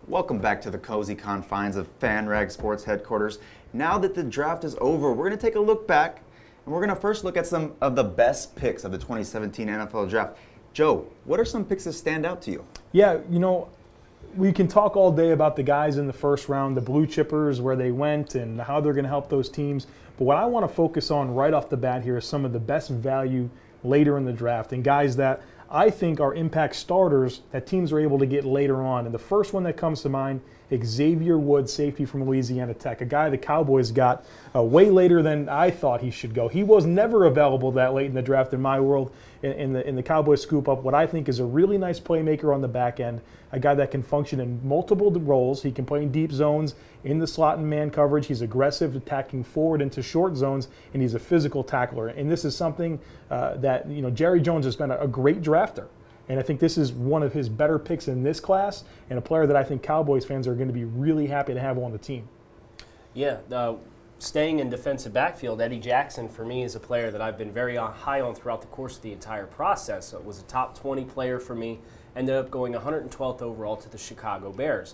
Welcome back to the cozy confines of FanRag Sports headquarters. Now that the draft is over, we're going to take a look back, and we're going to first look at some of the best picks of the 2017 NFL Draft. Joe, what are some picks that stand out to you? Yeah, you know, we can talk all day about the guys in the first round, the blue chippers, where they went and how they're going to help those teams. But what I want to focus on right off the bat here is some of the best value later in the draft and guys that I think are impact starters that teams are able to get later on. And the first one that comes to mind, Xavier Woods, safety from Louisiana Tech, a guy the Cowboys got way later than I thought he should go. He was never available that late in the draft in my world. In the Cowboys scoop up what I think is a really nice playmaker on the back end, a guy that can function in multiple roles. He can play in deep zones, in the slot and man coverage. He's aggressive, attacking forward into short zones, and he's a physical tackler. And this is something that, you know, Jerry Jones has been a great drafter. And I think this is one of his better picks in this class, and a player that I think Cowboys fans are going to be really happy to have on the team. Yeah, staying in defensive backfield, Eddie Jackson, for me, is a player that I've been very high on throughout the course of the entire process. So it was a top 20 player for me, ended up going 112th overall to the Chicago Bears.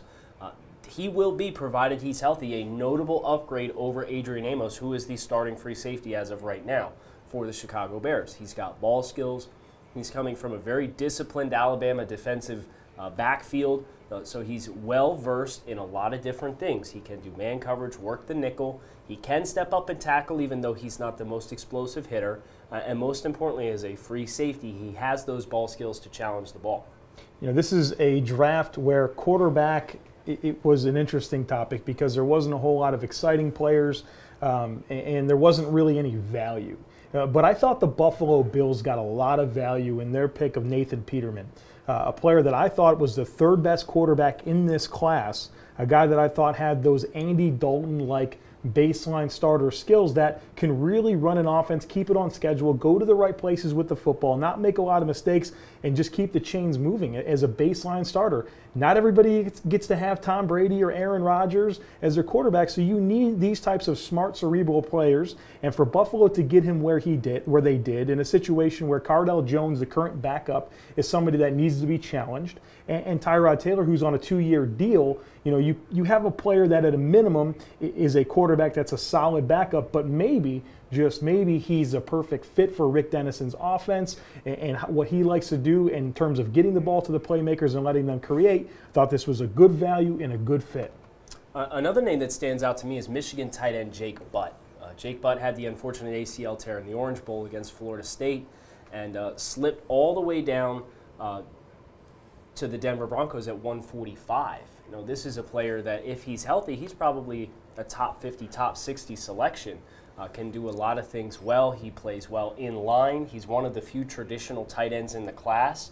He will be, provided he's healthy, a notable upgrade over Adrian Amos, who is the starting free safety as of right now for the Chicago Bears. He's got ball skills. He's coming from a very disciplined Alabama defensive backfield, so he's well-versed in a lot of different things. He can do man coverage, work the nickel. He can step up and tackle, even though he's not the most explosive hitter. And most importantly, as a free safety, he has those ball skills to challenge the ball. You know, this is a draft where quarterback, it was an interesting topic because there wasn't a whole lot of exciting players, and there wasn't really any value. But I thought the Buffalo Bills got a lot of value in their pick of Nathan Peterman, a player that I thought was the third best quarterback in this class, a guy that I thought had those Andy Dalton-like baseline starter skills that can really run an offense, keep it on schedule, go to the right places with the football, not make a lot of mistakes, and just keep the chains moving as a baseline starter. Not everybody gets to have Tom Brady or Aaron Rodgers as their quarterback, so you need these types of smart, cerebral players. And for Buffalo to get him where they did, in a situation where Cardell Jones, the current backup, is somebody that needs to be challenged, and Tyrod Taylor, who's on a 2-year deal, you know, you have a player that at a minimum is a quarterback that's a solid backup, but maybe, just maybe, he's a perfect fit for Rick Dennison's offense and what he likes to do in terms of getting the ball to the playmakers and letting them create. Thought this was a good value and a good fit. Another name that stands out to me is Michigan tight end Jake Butt. Jake Butt had the unfortunate ACL tear in the Orange Bowl against Florida State and slipped all the way down to the Denver Broncos at 145. You know, this is a player that, if he's healthy, he's probably a top 50, top 60 selection. Can do a lot of things well. He plays well in line. He's one of the few traditional tight ends in the class.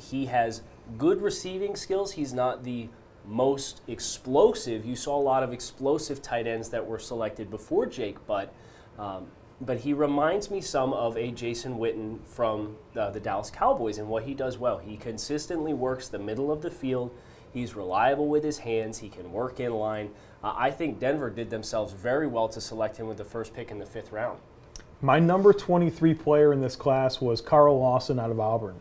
He has good receiving skills. He's not the most explosive. You saw a lot of explosive tight ends that were selected before Jake Butt. But he reminds me some of a Jason Witten from the Dallas Cowboys and what he does well. He consistently works the middle of the field. He's reliable with his hands. He can work in line. I think Denver did themselves very well to select him with the first pick in the 5th round. My number 23 player in this class was Carl Lawson out of Auburn.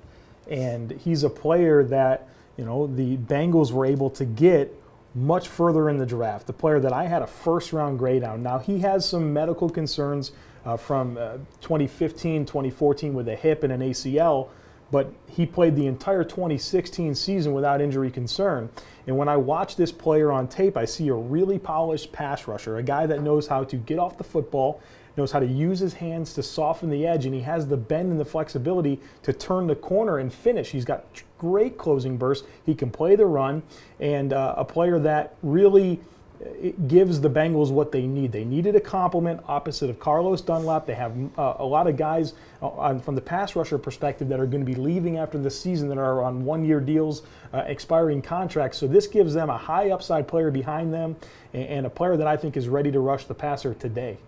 And he's a player that, you know, the Bengals were able to get much further in the draft, the player that I had a first-round grade on. Now, he has some medical concerns from 2015, 2014 with a hip and an ACL, but he played the entire 2016 season without injury concern. And when I watch this player on tape, I see a really polished pass rusher, a guy that knows how to get off the football, knows how to use his hands to soften the edge, and he has the bend and the flexibility to turn the corner and finish. He's got great closing bursts. He can play the run, and a player that really it gives the Bengals what they need. They needed a complement opposite of Carlos Dunlap. They have a lot of guys from the pass rusher perspective that are going to be leaving after this season that are on 1-year deals, expiring contracts. So this gives them a high upside player behind them and a player that I think is ready to rush the passer today.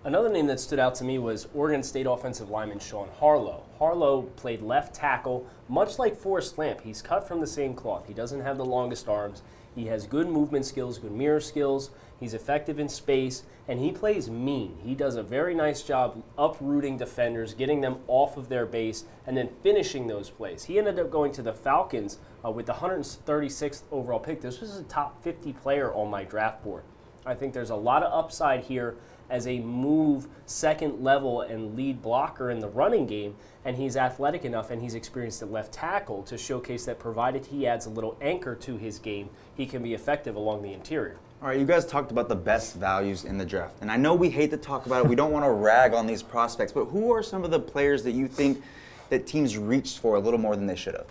Another name that stood out to me was Oregon State offensive lineman Sean Harlow. Harlow played left tackle, much like Forrest Lamp. He's cut from the same cloth. He doesn't have the longest arms. He has good movement skills, good mirror skills. He's effective in space, and he plays mean. He does a very nice job uprooting defenders, getting them off of their base, and then finishing those plays. He ended up going to the Falcons with the 136th overall pick, this was a top 50 player on my draft board. I think there's a lot of upside here as a move second level and lead blocker in the running game, and he's athletic enough and he's experienced at left tackle to showcase that provided he adds a little anchor to his game, he can be effective along the interior. All right, you guys talked about the best values in the draft, and I know we hate to talk about it. We don't want to rag on these prospects, but who are some of the players that you think that teams reached for a little more than they should have?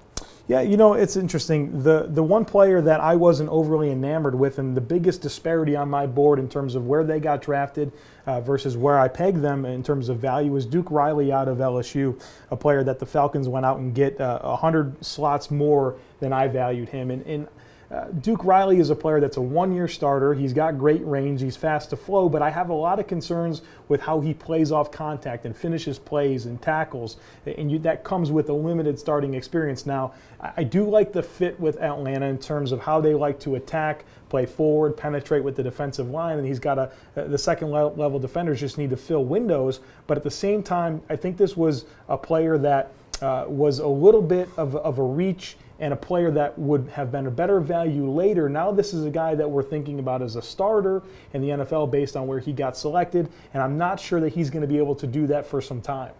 Yeah, you know, it's interesting. The one player that I wasn't overly enamored with, and the biggest disparity on my board in terms of where they got drafted versus where I pegged them in terms of value, is Duke Riley out of LSU, a player that the Falcons went out and get 100 slots more than I valued him. And Duke Riley is a player that's a one-year starter. He's got great range. He's fast to flow, but I have a lot of concerns with how he plays off contact and finishes plays and tackles, and that comes with a limited starting experience. Now, I do like the fit with Atlanta in terms of how they like to attack, play forward, penetrate with the defensive line, and he's got the second level defenders just need to fill windows. But at the same time, I think this was a player that was a little bit of a reach and a player that would have been a better value later. Now this is a guy that we're thinking about as a starter in the NFL based on where he got selected, and I'm not sure that he's going to be able to do that for some time.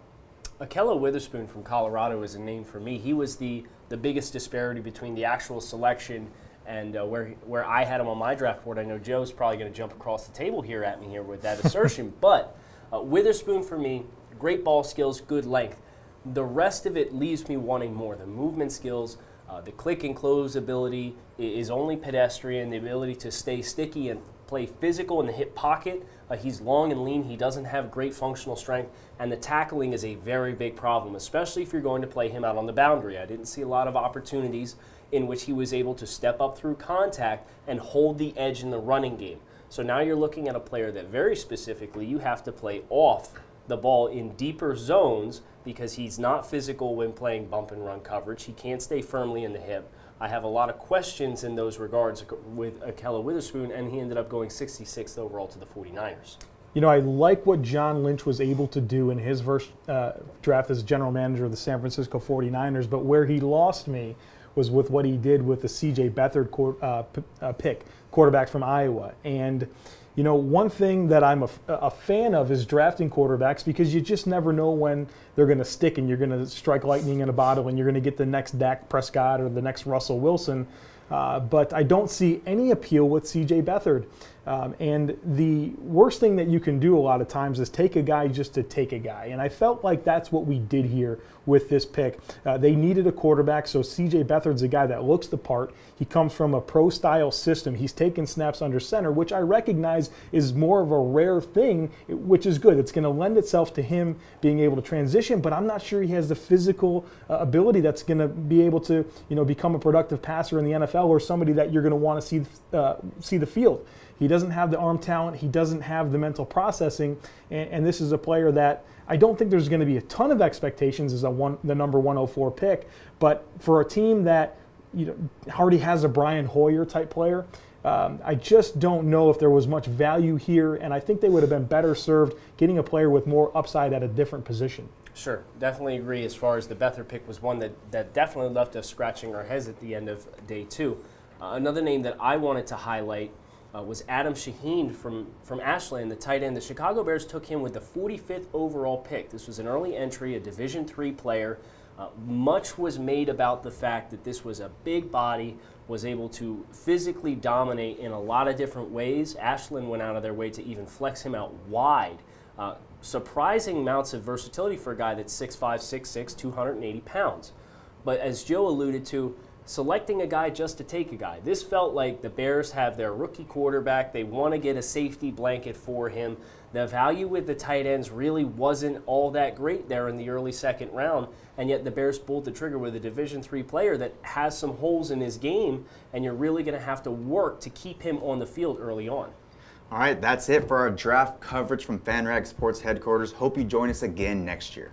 Ahkello Witherspoon from Colorado is a name for me. He was the biggest disparity between the actual selection and where I had him on my draft board. I know Joe's probably going to jump across the table here at me here with that assertion, but Witherspoon for me, great ball skills, good length. The rest of it leaves me wanting more. The movement skills, the click and close ability is only pedestrian. The ability to stay sticky and play physical in the hip pocket. He's long and lean. He doesn't have great functional strength. And the tackling is a very big problem, especially if you're going to play him out on the boundary. I didn't see a lot of opportunities in which he was able to step up through contact and hold the edge in the running game. So now you're looking at a player that very specifically you have to play off the ball in deeper zones because he's not physical when playing bump and run coverage. He can't stay firmly in the hip. I have a lot of questions in those regards with Ahkello Witherspoon, and he ended up going 66th overall to the 49ers. You know, I like what John Lynch was able to do in his first draft as general manager of the San Francisco 49ers, but where he lost me was with what he did with the C.J. Beathard pick, quarterback from Iowa. And you know, one thing that I'm a fan of is drafting quarterbacks because you just never know when they're going to stick and you're going to strike lightning in a bottle and you're going to get the next Dak Prescott or the next Russell Wilson. But I don't see any appeal with C.J. Beathard. And the worst thing that you can do a lot of times is take a guy just to take a guy. And I felt like that's what we did here with this pick. They needed a quarterback, so C.J. Beathard's a guy that looks the part. He comes from a pro-style system. He's taken snaps under center, which I recognize is more of a rare thing, which is good. It's going to lend itself to him being able to transition, but I'm not sure he has the physical ability that's going to be able to, you know, become a productive passer in the NFL or somebody that you're going to want to see the field. He doesn't have the arm talent. He doesn't have the mental processing. And this is a player that I don't think there's going to be a ton of expectations as the number 104 pick. But for a team that, you know, already has a Brian Hoyer type player, I just don't know if there was much value here. And I think they would have been better served getting a player with more upside at a different position. Sure, definitely agree. As far as the Beathard pick was one that definitely left us scratching our heads at the end of day two. Another name that I wanted to highlight was Adam Shaheen from Ashland, the tight end. The Chicago Bears took him with the 45th overall pick. This was an early entry, a Division III player. Much was made about the fact that this was a big body, was able to physically dominate in a lot of different ways. Ashland went out of their way to even flex him out wide. Surprising amounts of versatility for a guy that's 6'5", 6'6", 280 pounds. But as Joe alluded to, selecting a guy just to take a guy. This felt like the Bears have their rookie quarterback. They want to get a safety blanket for him. The value with the tight ends really wasn't all that great there in the early second round, and yet the Bears pulled the trigger with a Division III player that has some holes in his game, and you're really going to have to work to keep him on the field early on. All right, that's it for our draft coverage from FanRag Sports Headquarters. Hope you join us again next year.